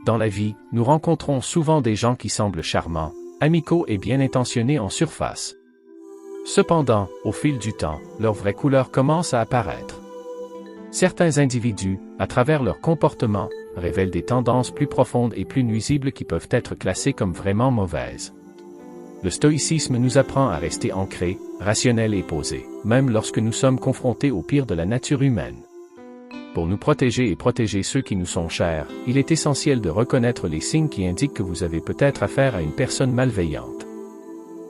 Dans la vie, nous rencontrons souvent des gens qui semblent charmants, amicaux et bien intentionnés en surface. Cependant, au fil du temps, leur vraie couleur commence à apparaître. Certains individus, à travers leur comportement, révèlent des tendances plus profondes et plus nuisibles qui peuvent être classées comme vraiment mauvaises. Le stoïcisme nous apprend à rester ancrés, rationnels et posés, même lorsque nous sommes confrontés au pire de la nature humaine. Pour nous protéger et protéger ceux qui nous sont chers, il est essentiel de reconnaître les signes qui indiquent que vous avez peut-être affaire à une personne malveillante.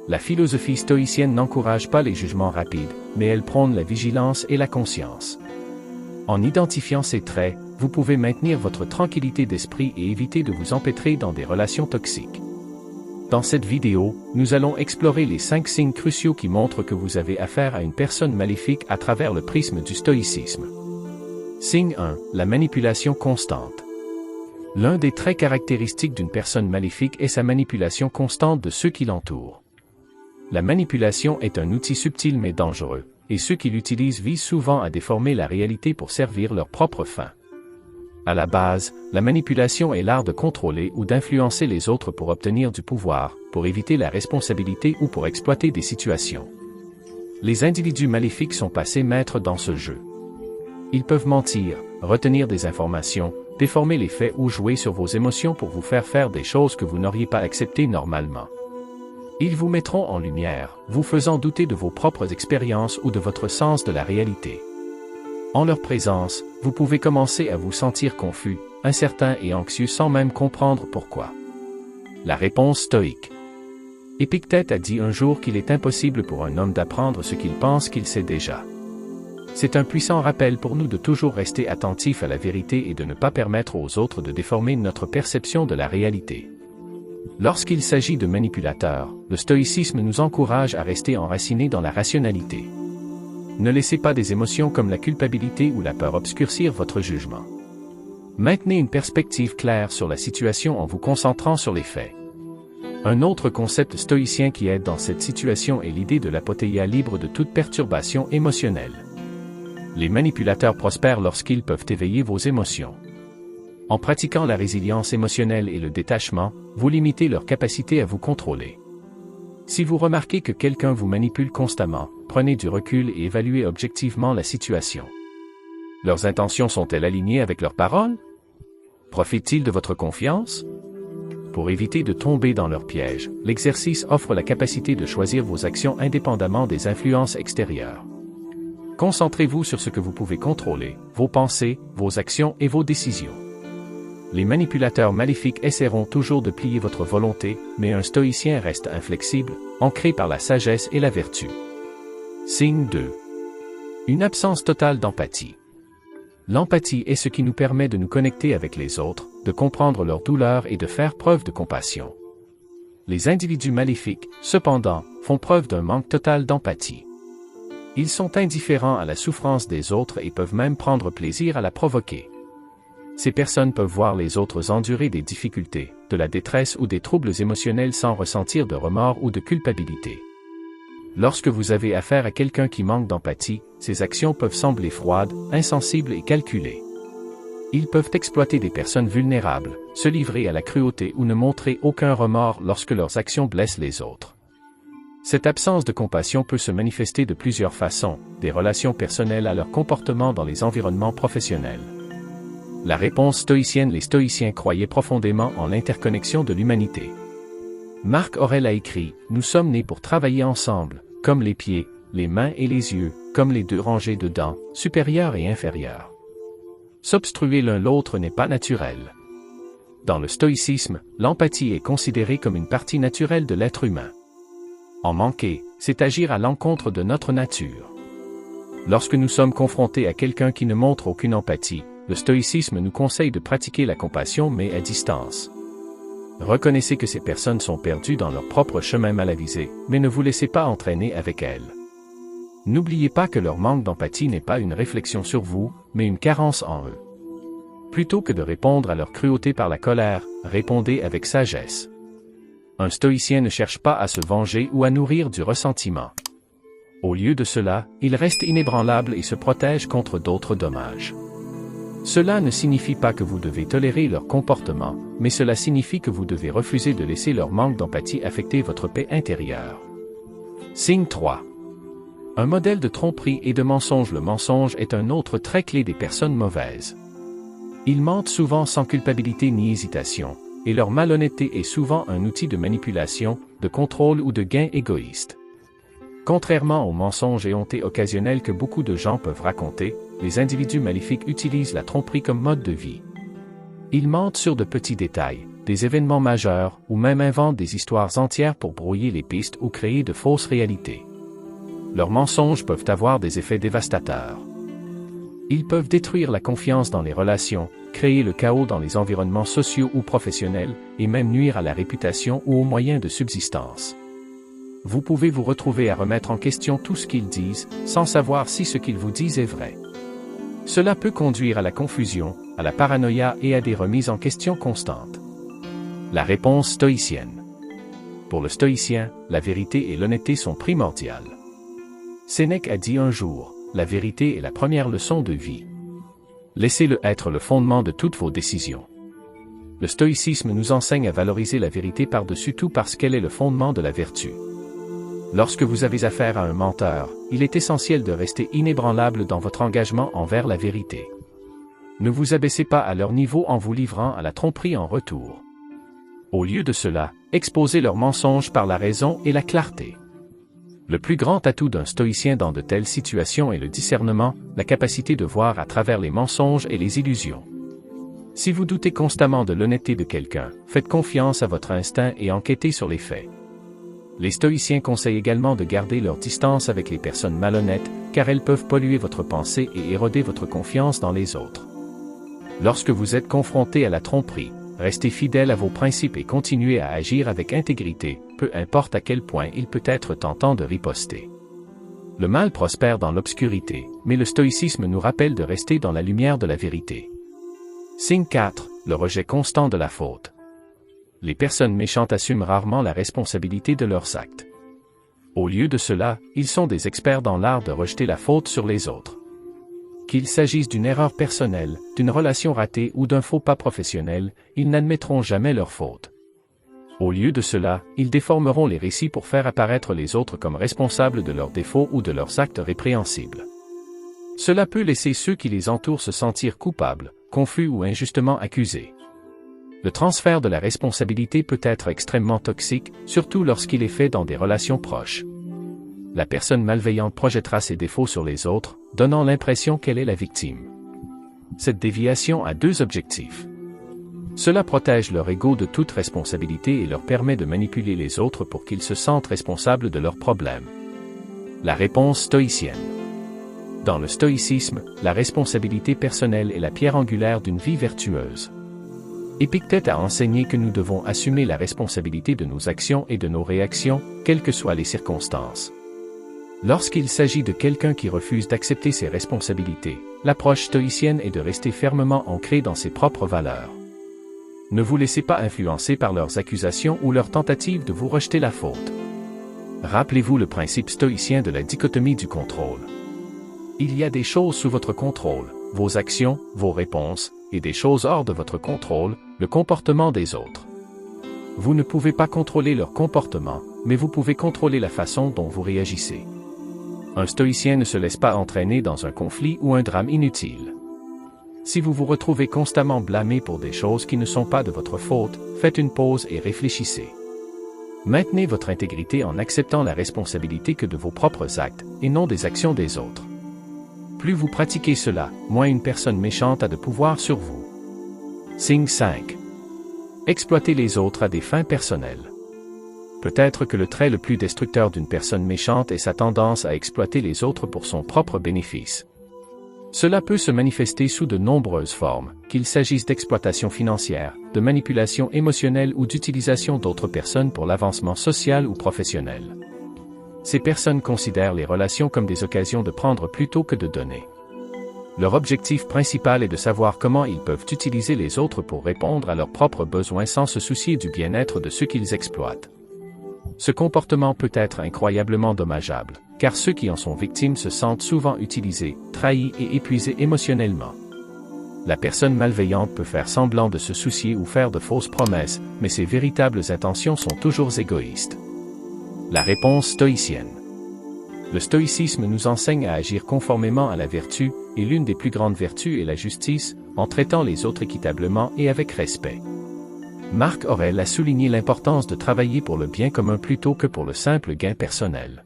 La philosophie stoïcienne n'encourage pas les jugements rapides, mais elle prône la vigilance et la conscience. En identifiant ces traits, vous pouvez maintenir votre tranquillité d'esprit et éviter de vous empêtrer dans des relations toxiques. Dans cette vidéo, nous allons explorer les 5 signes cruciaux qui montrent que vous avez affaire à une personne maléfique à travers le prisme du stoïcisme. Signe 1. La manipulation constante. L'un des traits caractéristiques d'une personne maléfique est sa manipulation constante de ceux qui l'entourent. La manipulation est un outil subtil mais dangereux, et ceux qui l'utilisent visent souvent à déformer la réalité pour servir leurs propres fins. À la base, la manipulation est l'art de contrôler ou d'influencer les autres pour obtenir du pouvoir, pour éviter la responsabilité ou pour exploiter des situations. Les individus maléfiques sont passés maîtres dans ce jeu. Ils peuvent mentir, retenir des informations, déformer les faits ou jouer sur vos émotions pour vous faire des choses que vous n'auriez pas acceptées normalement. Ils vous mettront en lumière, vous faisant douter de vos propres expériences ou de votre sens de la réalité. En leur présence, vous pouvez commencer à vous sentir confus, incertain et anxieux sans même comprendre pourquoi. La réponse stoïque. Épictète a dit un jour qu'il est impossible pour un homme d'apprendre ce qu'il pense qu'il sait déjà. C'est un puissant rappel pour nous de toujours rester attentifs à la vérité et de ne pas permettre aux autres de déformer notre perception de la réalité. Lorsqu'il s'agit de manipulateurs, le stoïcisme nous encourage à rester enracinés dans la rationalité. Ne laissez pas des émotions comme la culpabilité ou la peur obscurcir votre jugement. Maintenez une perspective claire sur la situation en vous concentrant sur les faits. Un autre concept stoïcien qui aide dans cette situation est l'idée de l'apothéia libre de toute perturbation émotionnelle. Les manipulateurs prospèrent lorsqu'ils peuvent éveiller vos émotions. En pratiquant la résilience émotionnelle et le détachement, vous limitez leur capacité à vous contrôler. Si vous remarquez que quelqu'un vous manipule constamment, prenez du recul et évaluez objectivement la situation. Leurs intentions sont-elles alignées avec leurs paroles? Profitent-ils de votre confiance? Pour éviter de tomber dans leur piège, l'exercice offre la capacité de choisir vos actions indépendamment des influences extérieures. Concentrez-vous sur ce que vous pouvez contrôler, vos pensées, vos actions et vos décisions. Les manipulateurs maléfiques essaieront toujours de plier votre volonté, mais un stoïcien reste inflexible, ancré par la sagesse et la vertu. Signe 2. Une absence totale d'empathie. L'empathie est ce qui nous permet de nous connecter avec les autres, de comprendre leurs douleurs et de faire preuve de compassion. Les individus maléfiques, cependant, font preuve d'un manque total d'empathie. Ils sont indifférents à la souffrance des autres et peuvent même prendre plaisir à la provoquer. Ces personnes peuvent voir les autres endurer des difficultés, de la détresse ou des troubles émotionnels sans ressentir de remords ou de culpabilité. Lorsque vous avez affaire à quelqu'un qui manque d'empathie, ses actions peuvent sembler froides, insensibles et calculées. Ils peuvent exploiter des personnes vulnérables, se livrer à la cruauté ou ne montrer aucun remords lorsque leurs actions blessent les autres. Cette absence de compassion peut se manifester de plusieurs façons, des relations personnelles à leur comportement dans les environnements professionnels. La réponse stoïcienne. Les stoïciens croyaient profondément en l'interconnexion de l'humanité. Marc Aurèle a écrit « Nous sommes nés pour travailler ensemble, comme les pieds, les mains et les yeux, comme les 2 rangées de dents, supérieures et inférieures. S'obstruer l'un l'autre n'est pas naturel. » Dans le stoïcisme, l'empathie est considérée comme une partie naturelle de l'être humain. En manquer, c'est agir à l'encontre de notre nature. Lorsque nous sommes confrontés à quelqu'un qui ne montre aucune empathie, le stoïcisme nous conseille de pratiquer la compassion mais à distance. Reconnaissez que ces personnes sont perdues dans leur propre chemin mal avisé, mais ne vous laissez pas entraîner avec elles. N'oubliez pas que leur manque d'empathie n'est pas une réflexion sur vous, mais une carence en eux. Plutôt que de répondre à leur cruauté par la colère, répondez avec sagesse. Un stoïcien ne cherche pas à se venger ou à nourrir du ressentiment. Au lieu de cela, il reste inébranlable et se protège contre d'autres dommages. Cela ne signifie pas que vous devez tolérer leur comportement, mais cela signifie que vous devez refuser de laisser leur manque d'empathie affecter votre paix intérieure. Signe 3. Un modèle de tromperie et de mensonge. Le mensonge est un autre trait clé des personnes mauvaises. Ils mentent souvent sans culpabilité ni hésitation, et leur malhonnêteté est souvent un outil de manipulation, de contrôle ou de gain égoïste. Contrairement aux mensonges éhontés occasionnels que beaucoup de gens peuvent raconter, les individus maléfiques utilisent la tromperie comme mode de vie. Ils mentent sur de petits détails, des événements majeurs, ou même inventent des histoires entières pour brouiller les pistes ou créer de fausses réalités. Leurs mensonges peuvent avoir des effets dévastateurs. Ils peuvent détruire la confiance dans les relations, créer le chaos dans les environnements sociaux ou professionnels, et même nuire à la réputation ou aux moyens de subsistance. Vous pouvez vous retrouver à remettre en question tout ce qu'ils disent, sans savoir si ce qu'ils vous disent est vrai. Cela peut conduire à la confusion, à la paranoïa et à des remises en question constantes. La réponse stoïcienne. Pour le stoïcien, la vérité et l'honnêteté sont primordiales. Sénèque a dit un jour, la vérité est la première leçon de vie. Laissez-le être le fondement de toutes vos décisions. Le stoïcisme nous enseigne à valoriser la vérité par-dessus tout parce qu'elle est le fondement de la vertu. Lorsque vous avez affaire à un menteur, il est essentiel de rester inébranlable dans votre engagement envers la vérité. Ne vous abaissez pas à leur niveau en vous livrant à la tromperie en retour. Au lieu de cela, exposez leurs mensonges par la raison et la clarté. Le plus grand atout d'un stoïcien dans de telles situations est le discernement, la capacité de voir à travers les mensonges et les illusions. Si vous doutez constamment de l'honnêteté de quelqu'un, faites confiance à votre instinct et enquêtez sur les faits. Les stoïciens conseillent également de garder leur distance avec les personnes malhonnêtes, car elles peuvent polluer votre pensée et éroder votre confiance dans les autres. Lorsque vous êtes confronté à la tromperie, restez fidèle à vos principes et continuez à agir avec intégrité, peu importe à quel point il peut être tentant de riposter. Le mal prospère dans l'obscurité, mais le stoïcisme nous rappelle de rester dans la lumière de la vérité. Signe 4. Le rejet constant de la faute. Les personnes méchantes assument rarement la responsabilité de leurs actes. Au lieu de cela, ils sont des experts dans l'art de rejeter la faute sur les autres. Qu'il s'agisse d'une erreur personnelle, d'une relation ratée ou d'un faux pas professionnel, ils n'admettront jamais leur faute. Au lieu de cela, ils déformeront les récits pour faire apparaître les autres comme responsables de leurs défauts ou de leurs actes répréhensibles. Cela peut laisser ceux qui les entourent se sentir coupables, confus ou injustement accusés. Le transfert de la responsabilité peut être extrêmement toxique, surtout lorsqu'il est fait dans des relations proches. La personne malveillante projettera ses défauts sur les autres, donnant l'impression qu'elle est la victime. Cette déviation a deux objectifs. Cela protège leur ego de toute responsabilité et leur permet de manipuler les autres pour qu'ils se sentent responsables de leurs problèmes. La réponse stoïcienne. Dans le stoïcisme, la responsabilité personnelle est la pierre angulaire d'une vie vertueuse. Épictète a enseigné que nous devons assumer la responsabilité de nos actions et de nos réactions, quelles que soient les circonstances. Lorsqu'il s'agit de quelqu'un qui refuse d'accepter ses responsabilités, l'approche stoïcienne est de rester fermement ancré dans ses propres valeurs. Ne vous laissez pas influencer par leurs accusations ou leurs tentatives de vous rejeter la faute. Rappelez-vous le principe stoïcien de la dichotomie du contrôle. Il y a des choses sous votre contrôle, vos actions, vos réponses, et des choses hors de votre contrôle, le comportement des autres. Vous ne pouvez pas contrôler leur comportement, mais vous pouvez contrôler la façon dont vous réagissez. Un stoïcien ne se laisse pas entraîner dans un conflit ou un drame inutile. Si vous vous retrouvez constamment blâmé pour des choses qui ne sont pas de votre faute, faites une pause et réfléchissez. Maintenez votre intégrité en acceptant la responsabilité que de vos propres actes, et non des actions des autres. Plus vous pratiquez cela, moins une personne méchante a de pouvoir sur vous. Signe 5. Exploiter les autres à des fins personnelles. Peut-être que le trait le plus destructeur d'une personne méchante est sa tendance à exploiter les autres pour son propre bénéfice. Cela peut se manifester sous de nombreuses formes, qu'il s'agisse d'exploitation financière, de manipulation émotionnelle ou d'utilisation d'autres personnes pour l'avancement social ou professionnel. Ces personnes considèrent les relations comme des occasions de prendre plutôt que de donner. Leur objectif principal est de savoir comment ils peuvent utiliser les autres pour répondre à leurs propres besoins sans se soucier du bien-être de ceux qu'ils exploitent. Ce comportement peut être incroyablement dommageable, car ceux qui en sont victimes se sentent souvent utilisés, trahis et épuisés émotionnellement. La personne malveillante peut faire semblant de se soucier ou faire de fausses promesses, mais ses véritables intentions sont toujours égoïstes. La réponse stoïcienne. Le stoïcisme nous enseigne à agir conformément à la vertu, et l'une des plus grandes vertus est la justice, en traitant les autres équitablement et avec respect. Marc Aurèle a souligné l'importance de travailler pour le bien commun plutôt que pour le simple gain personnel.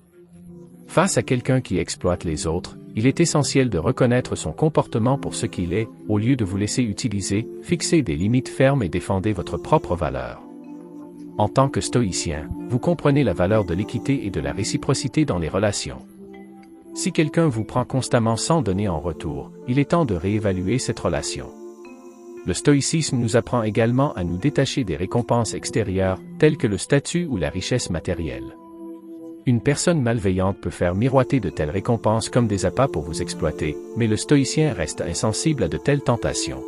Face à quelqu'un qui exploite les autres, il est essentiel de reconnaître son comportement pour ce qu'il est, au lieu de vous laisser utiliser, fixez des limites fermes et défendez votre propre valeur. En tant que stoïcien, vous comprenez la valeur de l'équité et de la réciprocité dans les relations. Si quelqu'un vous prend constamment sans donner en retour, il est temps de réévaluer cette relation. Le stoïcisme nous apprend également à nous détacher des récompenses extérieures, telles que le statut ou la richesse matérielle. Une personne malveillante peut faire miroiter de telles récompenses comme des appâts pour vous exploiter, mais le stoïcien reste insensible à de telles tentations.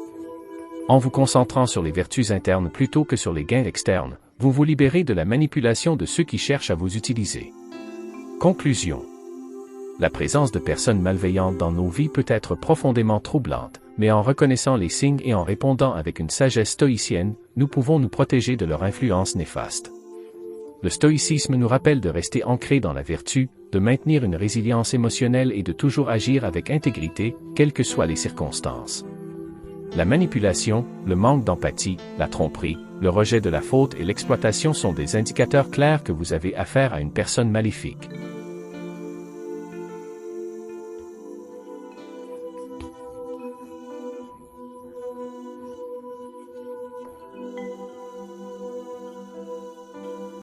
En vous concentrant sur les vertus internes plutôt que sur les gains externes, vous vous libérez de la manipulation de ceux qui cherchent à vous utiliser. Conclusion. La présence de personnes malveillantes dans nos vies peut être profondément troublante, mais en reconnaissant les signes et en répondant avec une sagesse stoïcienne, nous pouvons nous protéger de leur influence néfaste. Le stoïcisme nous rappelle de rester ancrés dans la vertu, de maintenir une résilience émotionnelle et de toujours agir avec intégrité, quelles que soient les circonstances. La manipulation, le manque d'empathie, la tromperie, le rejet de la faute et l'exploitation sont des indicateurs clairs que vous avez affaire à une personne maléfique.